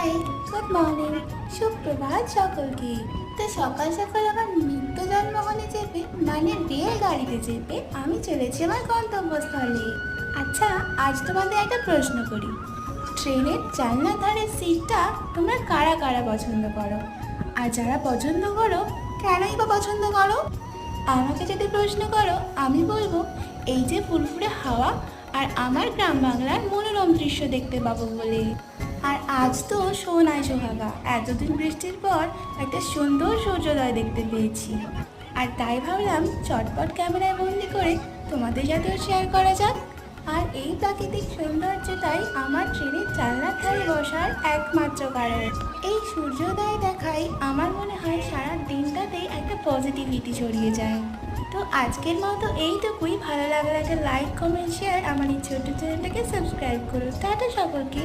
High, good morning, সুপ্রভাত সকলকে। তো সকাল সকাল আমার নিত্য জন্মগ্রহণে চেপে মানে রেল গাড়িতে চেপে আমি চলেছি আমার গন্তব্যস্থলে। আচ্ছা, আজ তোমাদের একটা প্রশ্ন করি। ট্রেনের জানলার ধারের সিটটা তোমরা কারা কারা পছন্দ করো? আর যারা পছন্দ করো, কেনই বা পছন্দ করো? আমাকে যদি প্রশ্ন করো, আমি বলবো এই যে ফুরফুরে হাওয়া আর আমার গ্রাম বাংলার মনোরম দৃশ্য দেখতে পাবো বলে। আর আজ তো সোনায় সোহাগা, এতদিন বৃষ্টির পর একটা সুন্দর সূর্যোদয় দেখতে পেয়েছি। আর তাই ভাবলাম চটপট ক্যামেরায় বন্দি করে তোমাদের সাথেও শেয়ার করা যাক। আর এই প্রাকৃতিক সৌন্দর্যটাই আমার ট্রেনের জানলার ধারে বসার একমাত্র কারণ। এই সূর্যোদয় দেখাই আমার মনে হয় সারা দিনটাতেই একটা পজিটিভিটি ছড়িয়ে যায়। তো আজকের মতো এইটুকুই। ভালো লাগলে একটা লাইক, কমেন্ট, শেয়ার, আমার এই ছোট্ট চ্যানেলটাকে সাবস্ক্রাইব করো। টাটা সকলকে।